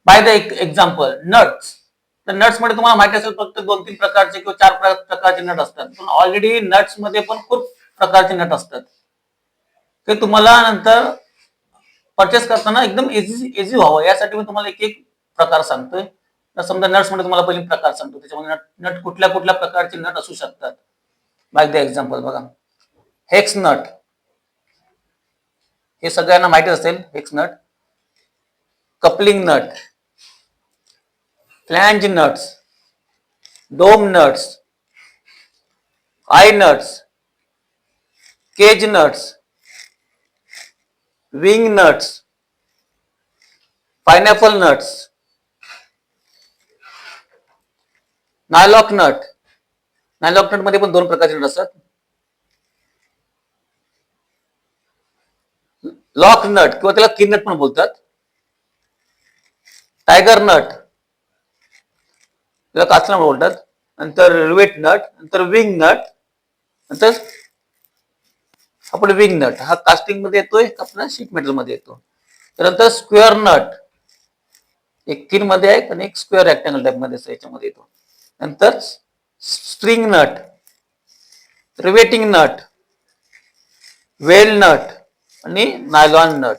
Bye the example nuts. तर nuts मध्ये तुम्हाला माहिती असेल फक्त 2-3 प्रकारचे किंवा 4 प्रकारचे नट असतात. पण ऑलरेडी नट्स मध्ये पण खूप प्रकारचे नट असतात. ते तुम्हाला नंतर परचेस करताना एकदम इझी व्हावं यासाठी मी तुम्हाला एक एक प्रकार सांगतोय. तर समजा नट्स मध्ये तुम्हाला पहिले प्रकार सांगतो. त्याच्यामध्ये नट नट कुठल्या कुठल्या प्रकारचे नट असू शकतात. बाय द एक्झाम्पल बघा. हेक्स नट हे सगळ्यांना माहिती असेल. Hex nut, coupling nut, flange nuts, dome nuts, eye nuts, cage nuts, wing nuts, pineapple nuts, nyloc nut. Nyloc nut मध्ये पण 2 प्रकारचे नट असतात. लॉक नट किंवा त्याला किन नट पण बोलतात. टायगर नट त्याला काचना बोलतात. नंतर रिवेट नट, नंतर विंग नट, नंतर आपण विंग नट हा कास्टिंग मध्ये येतोय, आपला शीट मेटल मध्ये येतो. त्यानंतर स्क्वेअर नट एक थिन मध्ये आहे आणि एक स्क्वेअर रेक्टँगल टाइप मध्ये याच्यामध्ये येतो. नंतर स्ट्रिंग नट, रिवेटिंग नट, वेल नट आणि नायलॉन नट.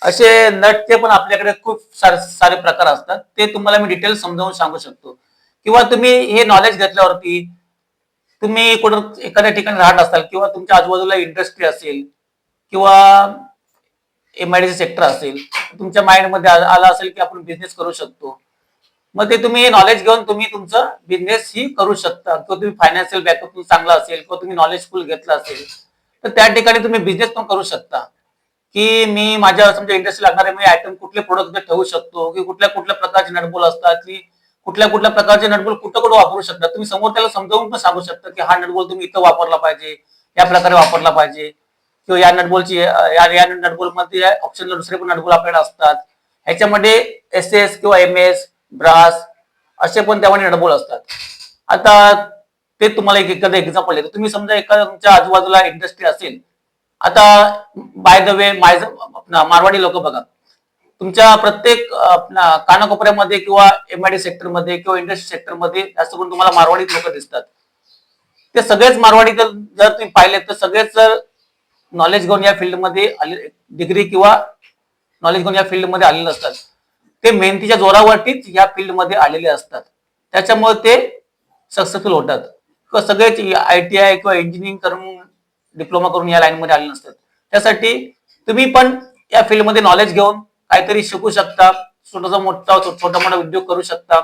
असे नटचे पण आपल्याकडे खूप सारे प्रकार असतात. ते तुम्हाला मी डिटेल समजावून सांगू शकतो. किंवा तुम्ही हे नॉलेज घेतल्यावरती तुम्ही कुठं एखाद्या ठिकाणी राहत असाल किंवा तुमच्या आजूबाजूला इंडस्ट्री असेल किंवा एमआयडीसी सेक्टर असेल, तुमच्या माइंड मध्ये आला असेल की आपण बिझनेस करू शकतो. मग ते तुम्ही नॉलेज घेऊन तुम्ही तुमचं बिझनेस ही करू शकता. किंवा तुम्ही फायनान्शियल बॅकअप चांगला असेल किंवा तुम्ही नॉलेजफुल घेतलं असेल तर त्या ठिकाणी तुम्ही बिझनेस पण करू शकता. की मी माझ्या समजा इंडस्ट्री लागणारे मी आयटम कुठले प्रोडक्ट ठेवू शकतो, की कुठल्या कुठल्या प्रकारचे नटबोल असतात, की कुठल्या कुठल्या प्रकारचे नटबोल कुठं कुठं वापरू शकता. तुम्ही समोर त्याला समजावून पण सांगू शकता की हा नटबोल तुम्ही इथं वापरला पाहिजे, या प्रकारे वापरला पाहिजे, किंवा या नटबोलची या नटबोल मध्ये ऑप्शनल दुसरे पण नटबोल आपल्याकडे असतात. ह्याच्यामध्ये एस एस किंवा एम एस ब्रास असे पण त्यामध्ये नटबोल असतात. आता ते तुम्हाला एक एखादं एक्झाम्पल देतो. तुम्ही समजा एखाद्या तुमच्या आजूबाजूला इंडस्ट्री असेल. आता बाय द वे मारवाडी लोक बघा, तुमच्या प्रत्येक कानाकोपऱ्यामध्ये किंवा एमआयडी सेक्टर मध्ये किंवा इंडस्ट्री सेक्टर मध्ये जास्त करून तुम्हाला मारवाडी लोक दिसतात. ते सगळेच मारवाडी जर तुम्ही पाहिले तर सगळेच नॉलेज घेऊन या फील्डमध्ये डिग्री किंवा नॉलेज घेऊन या फील्डमध्ये आलेले असतात. ते मेहनतीच्या जोरावरतीच या फील्डमध्ये आलेले असतात. त्याच्यामुळे ते सक्सेसफुल होतात. किंवा सगळेच ITI किंवा इंजिनिअरिंग करून डिप्लोमा करून या लाईन मध्ये आले नसतात. त्यासाठी तुम्ही पण या फील्डमध्ये नॉलेज घेऊन काहीतरी शिकू शकता. छोटा मोठा उद्योग करू शकता.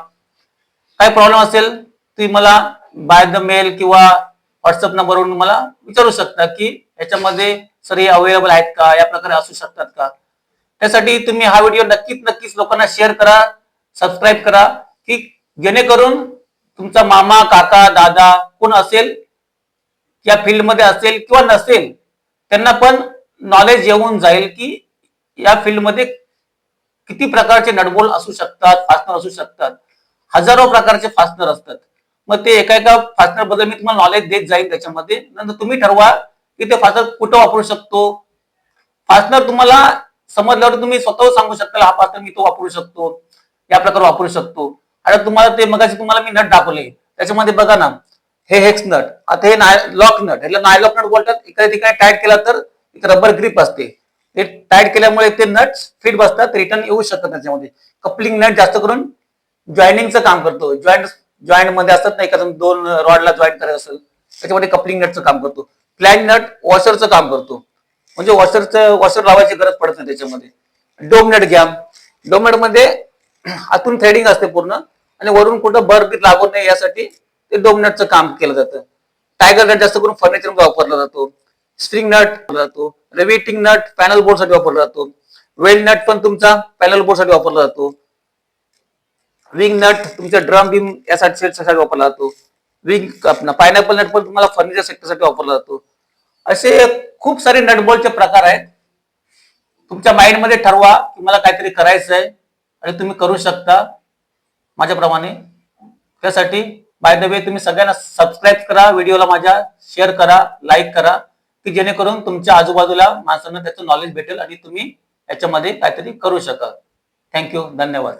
काही प्रॉब्लेम असेल तुम्ही मला बाय द मेल किंवा व्हॉट्सअप नंबरवरून मला विचारू शकता की याच्यामध्ये सर हे अवेलेबल आहेत का, या प्रकारे असू शकतात का. त्यासाठी तुम्ही हा व्हिडिओ नक्कीच लोकांना शेअर करा, सबस्क्राईब करा, की जेणेकरून तुमचा मामा काका दादा कोण असेल या फील्डमध्ये असेल किंवा नसेल त्यांना पण नॉलेज येऊन जाईल की या फील्डमध्ये किती प्रकारचे नटबोल असू शकतात, फास्टनर असू शकतात. हजारो प्रकारचे फास्टनर असतात. मग ते एका एका फास्टनर बद्दल मी तुम्हाला नॉलेज देत जाईल. त्याच्यामध्ये नंतर तुम्ही ठरवा की ते फास्टनर कुठं वापरू शकतो. फास्टनर तुम्हाला समजल्यावर तुम्ही स्वतः सांगू शकता हा फास्टनर मी तो वापरू शकतो, या प्रकारे वापरू शकतो. आता तुम्हाला ते मगाशी तुम्हाला मी नट दाखवले त्याच्यामध्ये बघा ना, हे हेक्स नट, आता हे लॉक नट, ह्याला नायलॉक नट बोलतात. एखाद्या ठिकाणी टाईट केला तर एक रबर ग्रिप असते, ते टाईट केल्यामुळे ते नट फिट बसतात, रिटर्न येऊ शकतात. त्याच्यामध्ये कपलिंग नट जास्त करून जॉईनिंगचं काम करतो. जॉईंट मध्ये असतात ना, एखादं 2 रॉडला जॉईंट करायचं असेल त्याच्यामध्ये कपलिंग नटचं काम करतो. फ्लॅंज नट वॉशरचं काम करतो, म्हणजे वॉशर लावायची गरज पडत नाही त्याच्यामध्ये. डोम नट घ्या, डोम नट मध्ये आतून थ्रेडिंग असते पूर्ण आणि वरून कुठं बर लागू नये यासाठी ते डोम नटचं काम केलं जातं. टायगर नट जास्त करून फर्निचर मध्ये वापरला जातो. स्ट्रिंग नट वापरला जातो. रिवेटिंग नट पॅनल बोर्ड साठी वापरला जातो. वेल नट पण तुमचा पॅनल बोर्ड साठी वापरला जातो. विंग नट तुमच्या ड्रम बीम यासाठी वापरला जातो. विंग पायनॅपल नट पण तुम्हाला फर्निचर सेक्टर साठी वापरला जातो. असे खूप सारे नटबोल्टचे प्रकार आहेत. तुमच्या माइंड मध्ये ठरवा की मला काहीतरी करायचं आहे आणि तुम्ही करू शकता माझ्याप्रमाणे. त्यासाठी बाय द वे तुम्ही सगळ्यांना सबस्क्राईब करा, व्हिडिओला माझ्या शेअर करा, लाईक करा, की जेणेकरून तुमच्या आजूबाजूला माणसांना त्याचं नॉलेज भेटेल आणि तुम्ही याच्यामध्ये काहीतरी करू शकाल. थँक्यू, धन्यवाद.